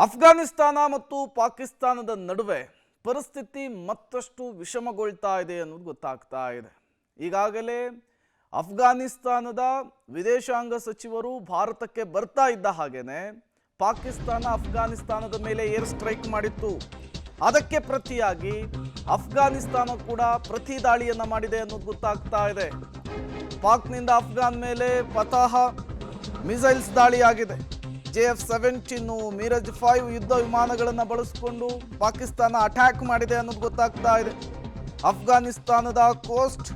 ಅಫ್ಘಾನಿಸ್ತಾನ ಮತ್ತು ಪಾಕಿಸ್ತಾನದ ನಡುವೆ ಪರಿಸ್ಥಿತಿ ಮತ್ತಷ್ಟು ವಿಷಮಗೊಳ್ತಾ ಇದೆ ಅನ್ನೋದು ಗೊತ್ತಾಗ್ತಾ ಇದೆ. ಈಗಾಗಲೇ ಅಫ್ಘಾನಿಸ್ತಾನದ ವಿದೇಶಾಂಗ ಸಚಿವರು ಭಾರತಕ್ಕೆ ಬರ್ತಾ ಇದ್ದ ಹಾಗೇನೆ ಪಾಕಿಸ್ತಾನ ಅಫ್ಘಾನಿಸ್ತಾನದ ಮೇಲೆ ಏರ್ ಸ್ಟ್ರೈಕ್ ಮಾಡಿತ್ತು. ಅದಕ್ಕೆ ಪ್ರತಿಯಾಗಿ ಅಫ್ಘಾನಿಸ್ತಾನ ಕೂಡ ಪ್ರತಿ ದಾಳಿಯನ್ನ ಮಾಡಿದೆ ಅನ್ನೋದು ಗೊತ್ತಾಗ್ತಾ ಇದೆ. ಪಾಕ್ನಿಂದ ಅಫ್ಘಾನ್ ಮೇಲೆ ಫತಾಹ ಮಿಸೈಲ್ಸ್ ದಾಳಿಯಾಗಿದೆ. JF-17 ಮಿರಾಜ್ 5 ಯುದ್ಧ ವಿಮಾನಗಳನ್ನು ಬಳಸಿಕೊಂಡು ಪಾಕಿಸ್ತಾನ ಅಟ್ಯಾಕ್ ಮಾಡಿದೆ ಅನ್ನೋದು ಗೊತ್ತಾಗ್ತಾ ಇದೆ. ಅಫ್ಘಾನಿಸ್ತಾನದ ಕೋಸ್ಟ್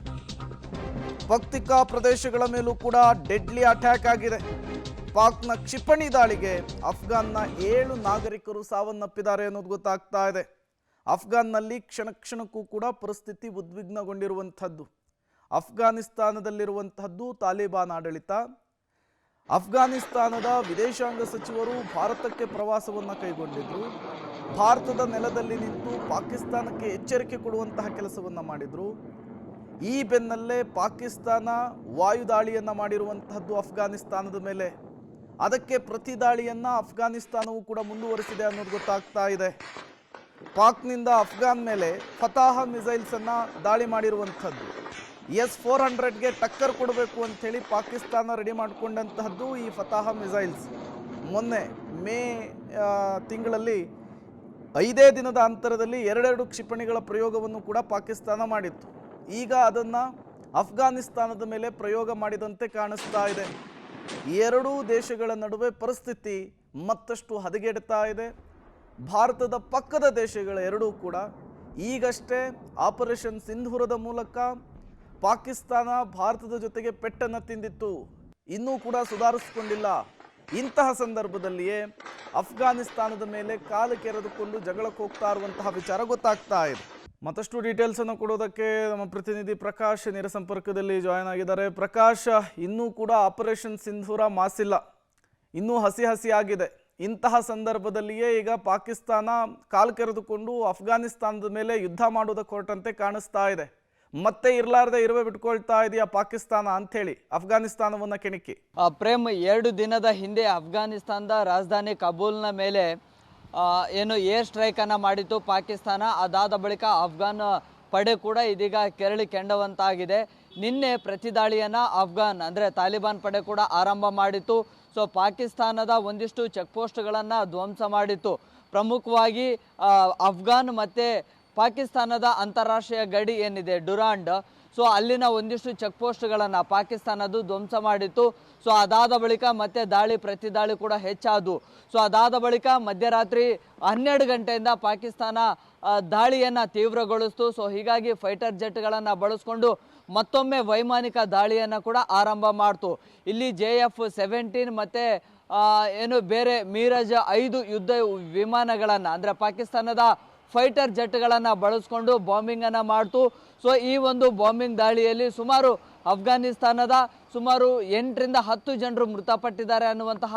ಪಕ್ತಿಕಾ ಪ್ರದೇಶಗಳ ಮೇಲೂ ಕೂಡ ಡೆಡ್ಲಿ ಅಟ್ಯಾಕ್ ಆಗಿದೆ. ಪಾಕ್ನ ಕ್ಷಿಪಣಿ ದಾಳಿಗೆ ಅಫ್ಘಾನ್ನ 7 ನಾಗರಿಕರು ಸಾವನ್ನಪ್ಪಿದ್ದಾರೆ ಅನ್ನೋದು ಗೊತ್ತಾಗ್ತಾ ಇದೆ. ಅಫ್ಘಾನ್ನಲ್ಲಿ ಕ್ಷಣ ಕ್ಷಣಕ್ಕೂ ಕೂಡ ಪರಿಸ್ಥಿತಿ ಉದ್ವಿಗ್ನಗೊಂಡಿರುವಂಥದ್ದು. ಅಫ್ಘಾನಿಸ್ತಾನದಲ್ಲಿರುವಂತಹದ್ದು ತಾಲಿಬಾನ್ ಆಡಳಿತ. ಅಫ್ಘಾನಿಸ್ತಾನದ ವಿದೇಶಾಂಗ ಸಚಿವರು ಭಾರತಕ್ಕೆ ಪ್ರವಾಸವನ್ನು ಕೈಗೊಂಡಿದ್ರು. ಭಾರತದ ನೆಲದಲ್ಲಿ ನಿಂತು ಪಾಕಿಸ್ತಾನಕ್ಕೆ ಎಚ್ಚರಿಕೆ ಕೊಡುವಂತಹ ಕೆಲಸವನ್ನು ಮಾಡಿದ್ರು. ಈ ಬೆನ್ನಲ್ಲೇ ಪಾಕಿಸ್ತಾನ ವಾಯುದಾಳಿಯನ್ನು ಮಾಡಿರುವಂತಹದ್ದು ಅಫ್ಘಾನಿಸ್ತಾನದ ಮೇಲೆ. ಅದಕ್ಕೆ ಪ್ರತಿ ದಾಳಿಯನ್ನು ಅಫ್ಘಾನಿಸ್ತಾನವು ಕೂಡ ಮುಂದುವರಿಸಿದೆ ಅನ್ನೋದು ಗೊತ್ತಾಗ್ತಾ ಇದೆ. ಪಾಕ್ನಿಂದ ಅಫ್ಘಾನ್ ಮೇಲೆ ಫತಾಹ ಮಿಸೈಲ್ಸನ್ನು ದಾಳಿ ಮಾಡಿರುವಂಥದ್ದು. S-400ಗೆ ಟಕ್ಕರ್ ಕೊಡಬೇಕು ಅಂಥೇಳಿ ಪಾಕಿಸ್ತಾನ ರೆಡಿ ಮಾಡಿಕೊಂಡಂತಹದ್ದು ಈ ಫತಾಹ ಮಿಸೈಲ್ಸ್. ಮೊನ್ನೆ ಮೇ ತಿಂಗಳಲ್ಲಿ 5 ದಿನದ ಅಂತರದಲ್ಲಿ 2 ಕ್ಷಿಪಣಿಗಳ ಪ್ರಯೋಗವನ್ನು ಕೂಡ ಪಾಕಿಸ್ತಾನ ಮಾಡಿತ್ತು. ಈಗ ಅದನ್ನು ಅಫ್ಘಾನಿಸ್ತಾನದ ಮೇಲೆ ಪ್ರಯೋಗ ಮಾಡಿದಂತೆ ಕಾಣಿಸ್ತಾ ಇದೆ. ಎರಡೂ ದೇಶಗಳ ನಡುವೆ ಪರಿಸ್ಥಿತಿ ಮತ್ತಷ್ಟು ಹದಗೆಡ್ತಾ ಇದೆ. ಭಾರತದ ಪಕ್ಕದ ದೇಶಗಳ ಎರಡೂ ಕೂಡ ಈಗಷ್ಟೇ ಆಪರೇಷನ್ ಸಿಂಧೂರದ ಮೂಲಕ ಪಾಕಿಸ್ತಾನ ಭಾರತದ ಜೊತೆಗೆ ಪೆಟ್ಟನ್ನು ತಿಂದಿತ್ತು. ಇನ್ನೂ ಕೂಡ ಸುಧಾರಿಸಿಕೊಂಡಿಲ್ಲ. ಇಂತಹ ಸಂದರ್ಭದಲ್ಲಿಯೇ ಅಫ್ಘಾನಿಸ್ತಾನದ ಮೇಲೆ ಕಾಲು ಕೆರೆದುಕೊಂಡು ಜಗಳಕ್ಕೆ ಹೋಗ್ತಾ ಇರುವಂತಹ ವಿಚಾರ ಗೊತ್ತಾಗ್ತಾ ಇದೆ. ಮತ್ತಷ್ಟು ಡೀಟೇಲ್ಸ್ ಅನ್ನು ಕೊಡೋದಕ್ಕೆ ನಮ್ಮ ಪ್ರತಿನಿಧಿ ಪ್ರಕಾಶ್ ನೇರ ಸಂಪರ್ಕದಲ್ಲಿ ಜಾಯ್ನ್ ಆಗಿದ್ದಾರೆ. ಪ್ರಕಾಶ್, ಇನ್ನೂ ಕೂಡ ಆಪರೇಷನ್ ಸಿಂಧೂರ ಮಾಸಿಲ್ಲ, ಇನ್ನೂ ಹಸಿ ಆಗಿದೆ. ಇಂತಹ ಸಂದರ್ಭದಲ್ಲಿಯೇ ಈಗ ಪಾಕಿಸ್ತಾನ ಕಾಲು ಕೆರೆದುಕೊಂಡು ಅಫ್ಘಾನಿಸ್ತಾನದ ಮೇಲೆ ಯುದ್ಧ ಮಾಡೋದಕ್ಕೆ ಹೊರಟಂತೆ ಕಾಣಿಸ್ತಾ ಇದೆ. ಮತ್ತೆ ಇರಲಾರದೆ ಇರುವೆ ಬಿಟ್ಕೊಳ್ತಾ ಇದೆಯಾ ಪಾಕಿಸ್ತಾನ ಅಂಥೇಳಿ ಅಫ್ಘಾನಿಸ್ತಾನವನ್ನ ಕೆಣಕಿ? ಪ್ರೇಮ್, 2 ದಿನದ ಹಿಂದೆ ಅಫ್ಘಾನಿಸ್ತಾನದ ರಾಜಧಾನಿ ಕಾಬೂಲ್ನ ಮೇಲೆ ಏನು ಏರ್ ಸ್ಟ್ರೈಕ್ ಅನ್ನ ಮಾಡಿತ್ತು ಪಾಕಿಸ್ತಾನ. ಅದಾದ ಬಳಿಕ ಅಫ್ಘಾನ್ ಪಡೆ ಕೂಡ ಇದೀಗ ಕೆರಳಿ ಕೆಂಡವಂತಾಗಿದೆ. ನಿನ್ನೆ ಪ್ರತಿ ದಾಳಿಯನ್ನ ಅಫ್ಘಾನ್ ಅಂದ್ರೆ ತಾಲಿಬಾನ್ ಪಡೆ ಕೂಡ ಆರಂಭ ಮಾಡಿತ್ತು. ಸೊ ಪಾಕಿಸ್ತಾನದ ಒಂದಿಷ್ಟು ಚೆಕ್ ಪೋಸ್ಟ್ಗಳನ್ನು ಧ್ವಂಸ ಮಾಡಿತ್ತು. ಪ್ರಮುಖವಾಗಿ ಅಫ್ಘಾನ್ ಮತ್ತೆ ಪಾಕಿಸ್ತಾನದ ಅಂತಾರಾಷ್ಟ್ರೀಯ ಗಡಿ ಏನಿದೆ ಡುರಾಂಡ್, ಸೊ ಅಲ್ಲಿನ ಒಂದಿಷ್ಟು ಚೆಕ್ ಪೋಸ್ಟ್ಗಳನ್ನು ಪಾಕಿಸ್ತಾನದ್ದು ಧ್ವಂಸ ಮಾಡಿತ್ತು. ಸೊ ಅದಾದ ಬಳಿಕ ಮತ್ತೆ ಪ್ರತಿ ದಾಳಿ ಕೂಡ ಹೆಚ್ಚಾದವು. ಸೊ ಅದಾದ ಬಳಿಕ ಮಧ್ಯರಾತ್ರಿ 12 ಗಂಟೆಯಿಂದ ಪಾಕಿಸ್ತಾನ ದಾಳಿಯನ್ನು ತೀವ್ರಗೊಳಿಸ್ತು. ಸೊ ಹೀಗಾಗಿ ಫೈಟರ್ ಜೆಟ್ಗಳನ್ನು ಬಳಸ್ಕೊಂಡು ಮತ್ತೊಮ್ಮೆ ವೈಮಾನಿಕ ದಾಳಿಯನ್ನು ಕೂಡ ಆರಂಭ ಮಾಡ್ತು. ಇಲ್ಲಿ JF-17 ಮತ್ತೆ ಏನು ಬೇರೆ ಮಿರಾಜ್ 5 ಯುದ್ಧ ವಿಮಾನಗಳನ್ನು ಅಂದರೆ ಪಾಕಿಸ್ತಾನದ ಫೈಟರ್ ಜೆಟ್ಗಳನ್ನು ಬಳಸ್ಕೊಂಡು ಬಾಂಬಿಂಗ್ ಅನ್ನು ಮಾಡ್ತು. ಸೊ ಈ ಒಂದು ಬಾಂಬಿಂಗ್ ದಾಳಿಯಲ್ಲಿ ಸುಮಾರು ಅಫ್ಘಾನಿಸ್ತಾನದ ಸುಮಾರು 8 ರಿಂದ 10 ಜನರು ಮೃತಪಟ್ಟಿದ್ದಾರೆ ಅನ್ನುವಂತಹ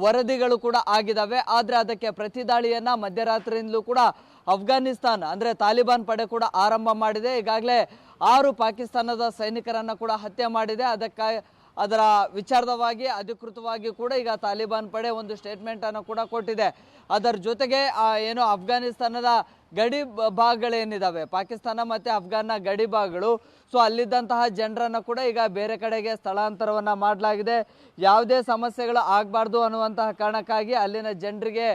ವರದಿಗಳು ಕೂಡ ಆಗಿದ್ದಾವೆ. ಆದರೆ ಅದಕ್ಕೆ ಪ್ರತಿ ದಾಳಿಯನ್ನ ಮಧ್ಯರಾತ್ರಿಯಿಂದಲೂ ಕೂಡ ಅಫ್ಘಾನಿಸ್ತಾನ ಅಂದ್ರೆ ತಾಲಿಬಾನ್ ಪಡೆ ಕೂಡ ಆರಂಭ ಮಾಡಿದೆ. ಈಗಾಗಲೇ 6 ಪಾಕಿಸ್ತಾನದ ಸೈನಿಕರನ್ನ ಕೂಡ ಹತ್ಯೆ ಮಾಡಿದೆ. ಅದರ ವಿಚಾರವಾಗಿ ಅಧಿಕೃತವಾಗಿ ಕೂಡ ಈಗ ತಾಲಿಬಾನ್ ಪಡೆ ಒಂದು ಸ್ಟೇಟ್ಮೆಂಟ್ ಅನ್ನು ಕೂಡ ಕೊಟ್ಟಿದೆ. ಅದರ ಜೊತೆಗೆ ಏನು ಅಫ್ಘಾನಿಸ್ತಾನದ ಗಡಿ ಭಾಗಗಳೇನಿದ್ದಾವೆ, ಪಾಕಿಸ್ತಾನ ಮತ್ತು ಅಫ್ಘಾನ್ನ ಗಡಿ ಭಾಗಗಳು, ಸೊ ಅಲ್ಲಿದ್ದಂತಹ ಜನರನ್ನು ಕೂಡ ಈಗ ಬೇರೆ ಕಡೆಗೆ ಸ್ಥಳಾಂತರವನ್ನು ಮಾಡಲಾಗಿದೆ. ಯಾವುದೇ ಸಮಸ್ಯೆಗಳು ಆಗಬಾರ್ದು ಅನ್ನುವಂತಹ ಕಾರಣಕ್ಕಾಗಿ ಅಲ್ಲಿನ ಜನರಿಗೆ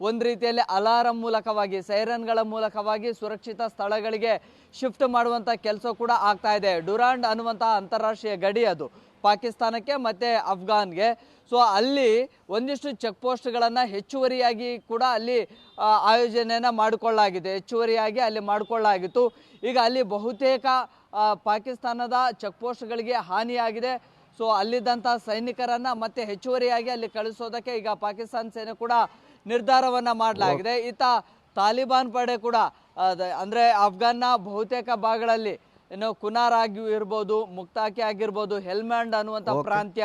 ಒಂದು ರೀತಿಯಲ್ಲಿ ಅಲಾರಂ ಮೂಲಕವಾಗಿ ಸೈರನ್ಗಳ ಮೂಲಕವಾಗಿ ಸುರಕ್ಷಿತ ಸ್ಥಳಗಳಿಗೆ ಶಿಫ್ಟ್ ಮಾಡುವಂಥ ಕೆಲಸ ಕೂಡ ಆಗ್ತಾ ಇದೆ. ಡುರಾಂಡ್ ಅನ್ನುವಂತಹ ಅಂತಾರಾಷ್ಟ್ರೀಯ ಗಡಿ ಅದು ಪಾಕಿಸ್ತಾನಕ್ಕೆ ಮತ್ತು ಅಫ್ಘಾನ್ಗೆ. ಸೊ ಅಲ್ಲಿ ಒಂದಿಷ್ಟು ಚೆಕ್ ಪೋಸ್ಟ್ಗಳನ್ನು ಹೆಚ್ಚುವರಿಯಾಗಿ ಕೂಡ ಅಲ್ಲಿ ಆಯೋಜನೆಯನ್ನು ಹೆಚ್ಚುವರಿಯಾಗಿ ಅಲ್ಲಿ ಮಾಡಿಕೊಳ್ಳಲಾಗಿತ್ತು. ಈಗ ಅಲ್ಲಿ ಬಹುತೇಕ ಪಾಕಿಸ್ತಾನದ ಚೆಕ್ ಪೋಸ್ಟ್ಗಳಿಗೆ ಹಾನಿಯಾಗಿದೆ. ಸೊ ಅಲ್ಲಿದ್ದಂಥ ಸೈನಿಕರನ್ನು ಮತ್ತೆ ಹೆಚ್ಚುವರಿಯಾಗಿ ಅಲ್ಲಿ ಕಳಿಸೋದಕ್ಕೆ ಈಗ ಪಾಕಿಸ್ತಾನ ಸೇನೆ ಕೂಡ ನಿರ್ಧಾರವನ್ನು ಮಾಡಲಾಗಿದೆ. ಈತ ತಾಲಿಬಾನ್ ಪಡೆ ಕೂಡ ಅಂದರೆ ಅಫ್ಘಾನ್ನ ಬಹುತೇಕ ಭಾಗಗಳಲ್ಲಿ ಏನು ಕುನಾರ್ ಆಗಿರ್ಬೋದು, ಮುಕ್ತಾಕಿ ಆಗಿರ್ಬೋದು, ಹೆಲ್ಮ್ಯಾಂಡ್ ಅನ್ನುವಂಥ ಪ್ರಾಂತ್ಯ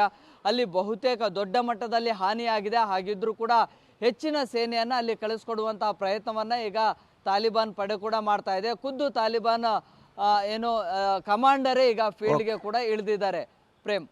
ಅಲ್ಲಿ ಬಹುತೇಕ ದೊಡ್ಡ ಮಟ್ಟದಲ್ಲಿ ಹಾನಿಯಾಗಿದೆ. ಹಾಗಿದ್ರೂ ಕೂಡ ಹೆಚ್ಚಿನ ಸೇನೆಯನ್ನು ಅಲ್ಲಿ ಕಳಿಸ್ಕೊಡುವಂತಹ ಪ್ರಯತ್ನವನ್ನು ಈಗ ತಾಲಿಬಾನ್ ಪಡೆ ಕೂಡ ಮಾಡ್ತಾ ಇದೆ. ಖುದ್ದು ತಾಲಿಬಾನ್ ಏನು ಕಮಾಂಡರೇ ಈಗ ಫೀಲ್ಡ್ಗೆ ಕೂಡ ಇಳಿದಿದ್ದಾರೆ. ಪ್ರೇಮ್.